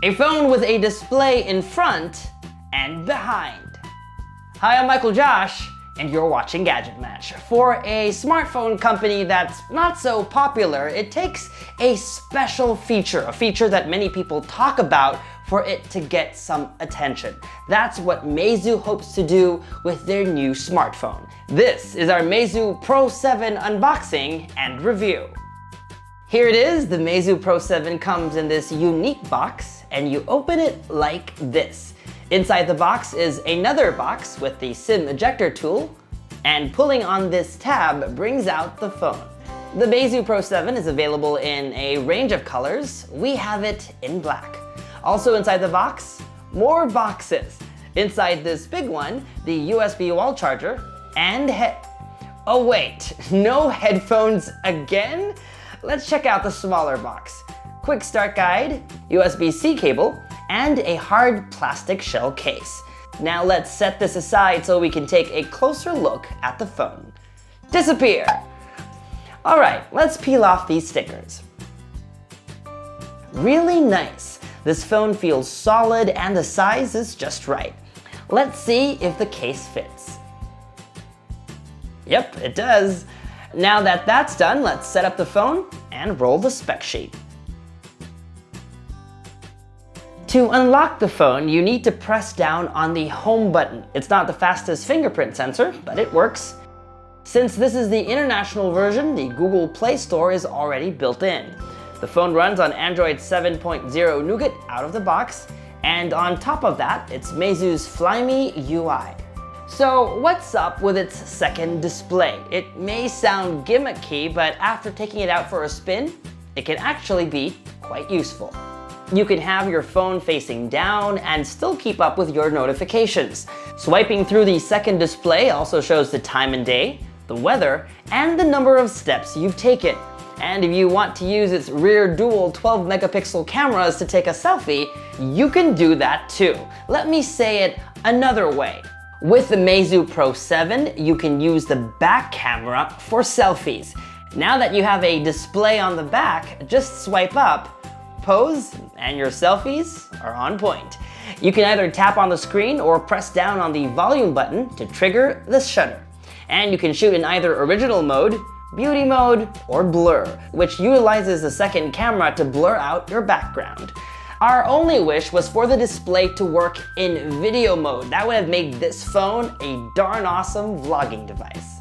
A phone with a display in front and behind. Hi, I'm Michael Josh, and you're watching GadgetMatch. For a smartphone company that's not so popular, it takes a special feature, a feature that many people talk about for it to get some attention. That's what Meizu hopes to do with their new smartphone. This is our Meizu Pro 7 unboxing and review. Here it is. The Meizu Pro 7 comes in this unique box, and you open it like this. Inside the box is another box with the SIM ejector tool, and pulling on this tab brings out the phone. The Meizu Pro 7 is available in a range of colors. We have it in black. Also inside the box, more boxes. Inside this big one, the USB wall charger and oh wait, no headphones again? Let's check out the smaller box. Quick start guide, USB-C cable, and a hard plastic shell case. Now let's set this aside so we can take a closer look at the phone. Disappear! All right, let's peel off these stickers. Really nice. This phone feels solid and the size is just right. Let's see if the case fits. Yep, it does. Now that that's done, let's set up the phone and roll the spec sheet. To unlock the phone, you need to press down on the home button. It's not the fastest fingerprint sensor, but it works. Since this is the international version, the Google Play Store is already built in. The phone runs on Android 7.0 Nougat out of the box, and on top of that, it's Meizu's Flyme UI. So what's up with its second display? It may sound gimmicky, but after taking it out for a spin, it can actually be quite useful. You can have your phone facing down and still keep up with your notifications. Swiping through the second display also shows the time and day, the weather, and the number of steps you've taken. And if you want to use its rear dual 12 megapixel cameras to take a selfie, you can do that too. Let me say it another way. With the Meizu Pro 7, you can use the back camera for selfies. Now that you have a display on the back, just swipe up, pose, and your selfies are on point. You can either tap on the screen or press down on the volume button to trigger the shutter. And you can shoot in either original mode, beauty mode, or blur, which utilizes the second camera to blur out your background. Our only wish was for the display to work in video mode. That would have made this phone a darn awesome vlogging device.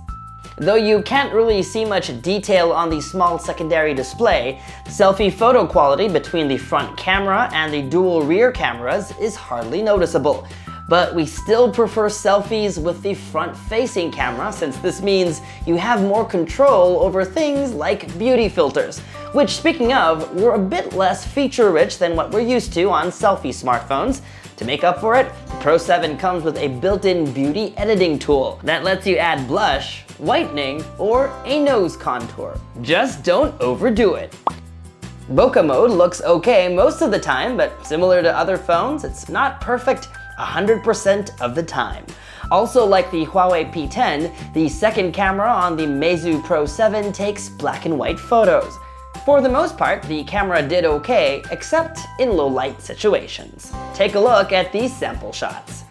Though you can't really see much detail on the small secondary display, selfie photo quality between the front camera and the dual rear cameras is hardly noticeable. But we still prefer selfies with the front-facing camera, since this means you have more control over things like beauty filters, which, speaking of, were a bit less feature-rich than what we're used to on selfie smartphones. To make up for it, the Pro 7 comes with a built-in beauty editing tool that lets you add blush, whitening, or a nose contour. Just don't overdo it. Bokeh mode looks okay most of the time, but similar to other phones, it's not perfect 100% of the time. Also, like the Huawei P10, the second camera on the Meizu Pro 7 takes black and white photos. For the most part, the camera did okay, except in low light situations. Take a look at these sample shots.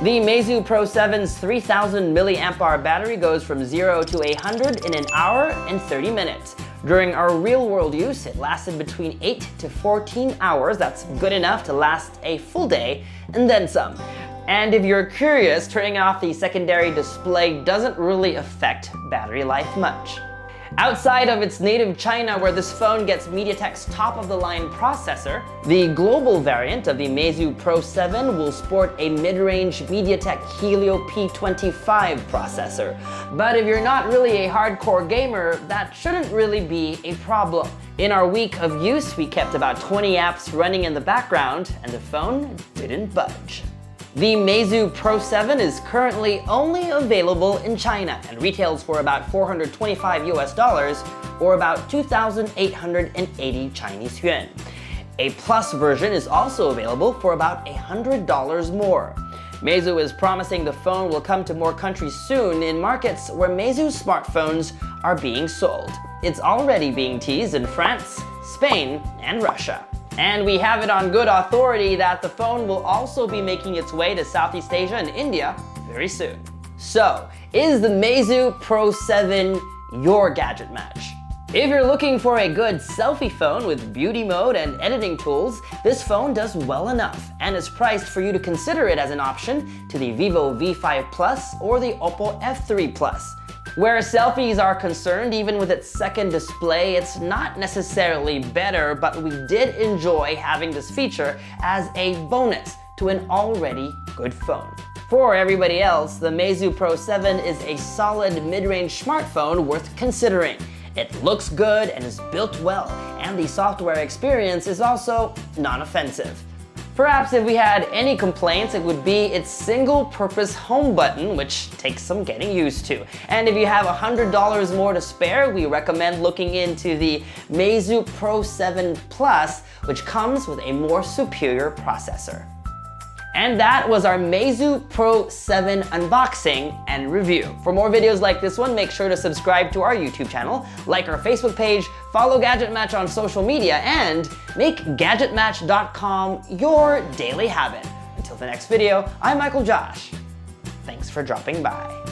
The Meizu Pro 7's 3000 mAh battery goes from 0 to 100 in an hour and 30 minutes. During our real-world use, it lasted between 8 to 14 hours. That's good enough to last a full day, and then some. And if you're curious, turning off the secondary display doesn't really affect battery life much. Outside of its native China, where this phone gets MediaTek's top-of-the-line processor, the global variant of the Meizu Pro 7 will sport a mid-range MediaTek Helio P25 processor. But if you're not really a hardcore gamer, that shouldn't really be a problem. In our week of use, we kept about 20 apps running in the background, and the phone didn't budge. The Meizu Pro 7 is currently only available in China and retails for about $425 US, or about 2,880 Chinese yuan. A Plus version is also available for about $100 more. Meizu is promising the phone will come to more countries soon in markets where Meizu smartphones are being sold. It's already being teased in France, Spain, and Russia. And we have it on good authority that the phone will also be making its way to Southeast Asia and India very soon. So, is the Meizu Pro 7 your gadget match? If you're looking for a good selfie phone with beauty mode and editing tools, this phone does well enough and is priced for you to consider it as an option to the Vivo V5 Plus or the Oppo F3 Plus. Where selfies are concerned, even with its second display, it's not necessarily better, but we did enjoy having this feature as a bonus to an already good phone. For everybody else, the Meizu Pro 7 is a solid mid-range smartphone worth considering. It looks good and is built well, and the software experience is also non-offensive. Perhaps if we had any complaints, it would be its single-purpose home button, which takes some getting used to. And if you have $100 more to spare, we recommend looking into the Meizu Pro 7 Plus, which comes with a more superior processor. And that was our Meizu Pro 7 unboxing and review. For more videos like this one, make sure to subscribe to our YouTube channel, like our Facebook page, follow GadgetMatch on social media, and make GadgetMatch.com your daily habit. Until the next video, I'm Michael Josh. Thanks for dropping by.